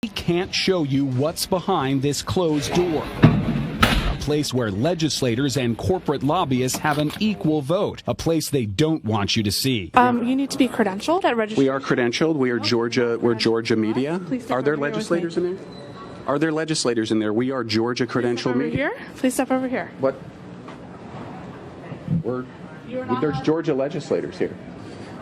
We can't show you what's behind this closed door. A place where legislators and corporate lobbyists have an equal vote. A place they don't want you to see. You need to be credentialed at registration. We are credentialed. We are Georgia. We're Georgia Media. Are there legislators in there? Are there legislators in there? We are Georgia credentialed media. Please step over here. What? There's Georgia legislators here.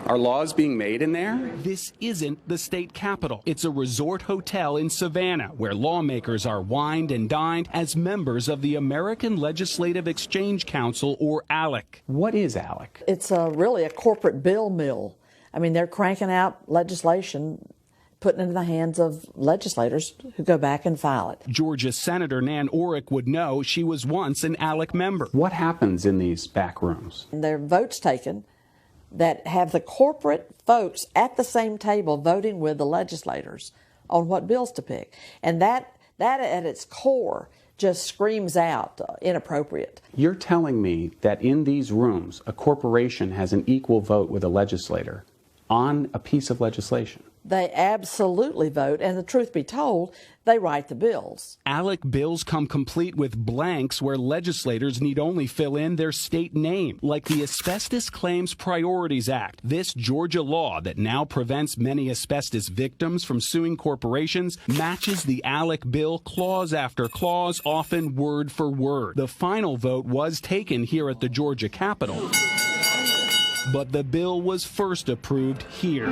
Are laws being made in there? This isn't the state capitol. It's a resort hotel in Savannah where lawmakers are wined and dined as members of the American Legislative Exchange Council, or ALEC. What is ALEC? It's really a corporate bill mill. I mean, they're cranking out legislation, putting it in the hands of legislators who go back and file it. Georgia Senator Nan Orrick would know. She was once an ALEC member. What happens in these back rooms? And there are votes taken that have the corporate folks at the same table voting with the legislators on what bills to pick. And that at its core just screams out inappropriate. You're telling me that in these rooms, a corporation has an equal vote with a legislator on a piece of legislation? They absolutely vote, and the truth be told, they write the bills. ALEC bills come complete with blanks where legislators need only fill in their state name, like the Asbestos Claims Priorities Act. This Georgia law that now prevents many asbestos victims from suing corporations matches the ALEC bill clause after clause, often word for word. The final vote was taken here at the Georgia Capitol, but the bill was first approved here,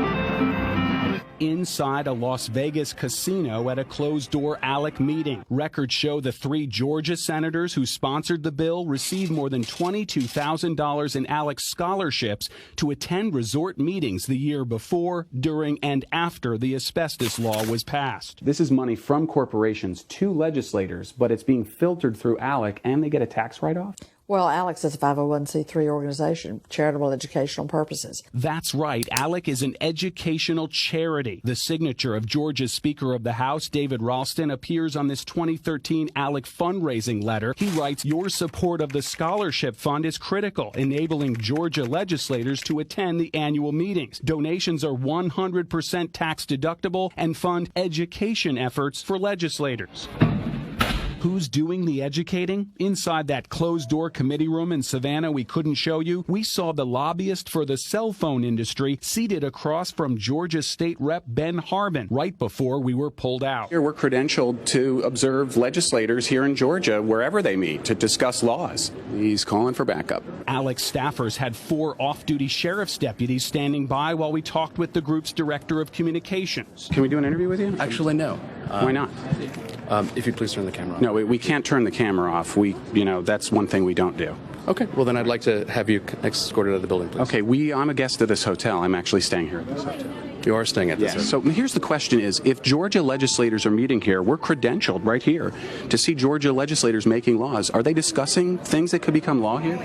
inside a Las Vegas casino at a closed-door ALEC meeting. Records show the 3 Georgia senators who sponsored the bill received more than $22,000 in ALEC scholarships to attend resort meetings the year before, during, and after the asbestos law was passed. This is money from corporations to legislators, but it's being filtered through ALEC, and they get a tax write-off? Well, ALEC is a 501c3 organization, charitable educational purposes. That's right. ALEC is an educational charity. The signature of Georgia's Speaker of the House, David Ralston, appears on this 2013 ALEC fundraising letter. He writes, "Your support of the scholarship fund is critical, enabling Georgia legislators to attend the annual meetings. Donations are 100% tax deductible and fund education efforts for legislators." Who's doing the educating? Inside that closed-door committee room in Savannah we couldn't show you, we saw the lobbyist for the cell phone industry seated across from Georgia State Rep Ben Harbin right before we were pulled out. Here we're credentialed to observe legislators here in Georgia wherever they meet to discuss laws. He's calling for backup. ALEC staffers had 4 off-duty sheriff's deputies standing by while we talked with the group's director of communications. Can we do an interview with you? Actually, no. Why not? If you'd please turn the camera off. No, we can't turn the camera off. That's one thing we don't do. Okay, well then I'd like to have you escorted out of the building, please. Okay, I'm a guest of this hotel. I'm actually staying here at this hotel. You are staying at this hotel? So here's the question is, if Georgia legislators are meeting here, we're credentialed right here to see Georgia legislators making laws. Are they discussing things that could become law here?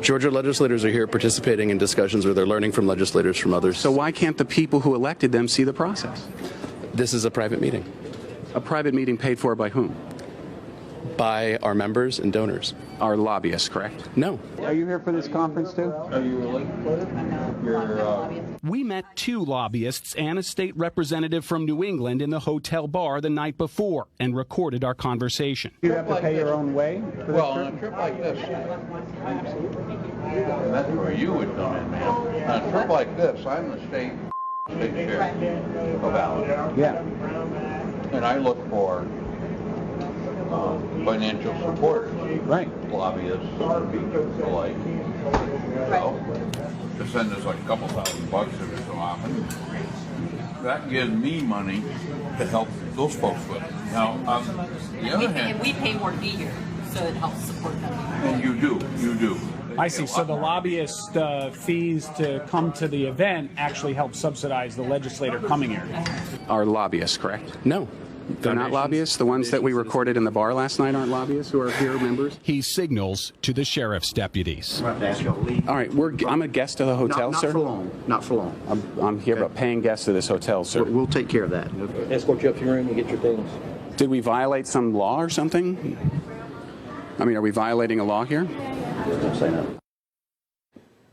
Georgia legislators are here participating in discussions where they're learning from legislators from others. So why can't the people who elected them see the process? This is a private meeting. A private meeting paid for by whom? By our members and donors. Our lobbyists, correct? No. Are you here for this conference too? Are you a legislator? We met 2 lobbyists and a state representative from New England in the hotel bar the night before and recorded our conversation. You have to pay your own way for this on a trip like this, that's where you would come in, man. On a trip like this, I'm the state sheriff of Alabama. Yeah. And I look for financial supporters, right? Lobbyists, alike. To send us like a couple $1,000 every so often. That gives me money to help those folks with. Now, on the other hand, and we pay more to be here, so it helps support them. And you do. I see. So the lobbyist fees to come to the event actually help subsidize the legislator coming here. Our lobbyists, correct? No. They're not lobbyists? The ones that we recorded in the bar last night aren't lobbyists who are here members? He signals to the sheriff's deputies. All right, I'm a guest of the hotel, not sir? For long. Not for long. I'm here, but paying guest of this hotel, sir. We'll take care of that. Escort you up to your room and get your things. Did we violate some law or something? I mean, are we violating a law here? Don't say no.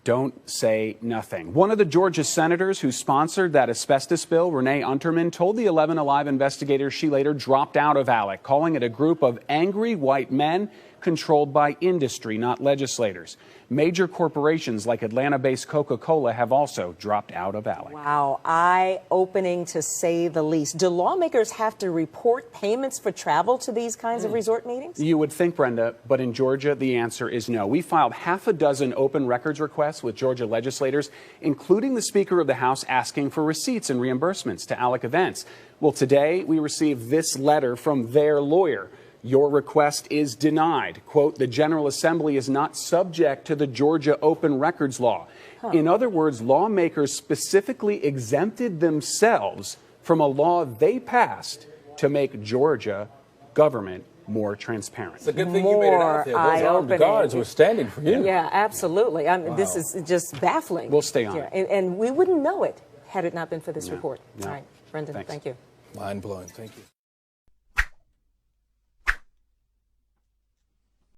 don't say nothing. One of the Georgia senators who sponsored that asbestos bill, Renee Unterman, told the 11 Alive investigators she later dropped out of ALEC, calling it a group of angry white men controlled by industry, not legislators. Major corporations like Atlanta-based Coca-Cola have also dropped out of ALEC. Wow, eye-opening to say the least. Do lawmakers have to report payments for travel to these kinds of resort meetings? You would think, Brenda, but in Georgia, the answer is no. We filed half a dozen open records requests with Georgia legislators, including the Speaker of the House asking for receipts and reimbursements to ALEC events. Well, today we received this letter from their lawyer. Your request is denied. Quote, the General Assembly is not subject to the Georgia Open Records Law. In other words, lawmakers specifically exempted themselves from a law they passed to make Georgia government more transparent. It's a good thing you made it out there. Those armed guards were standing for you. Yeah, absolutely. I mean, This is just baffling. We'll stay on it. And we wouldn't know it had it not been for this report. No. All right, Brendan, Thanks. thank you. Mind blowing. Thank you.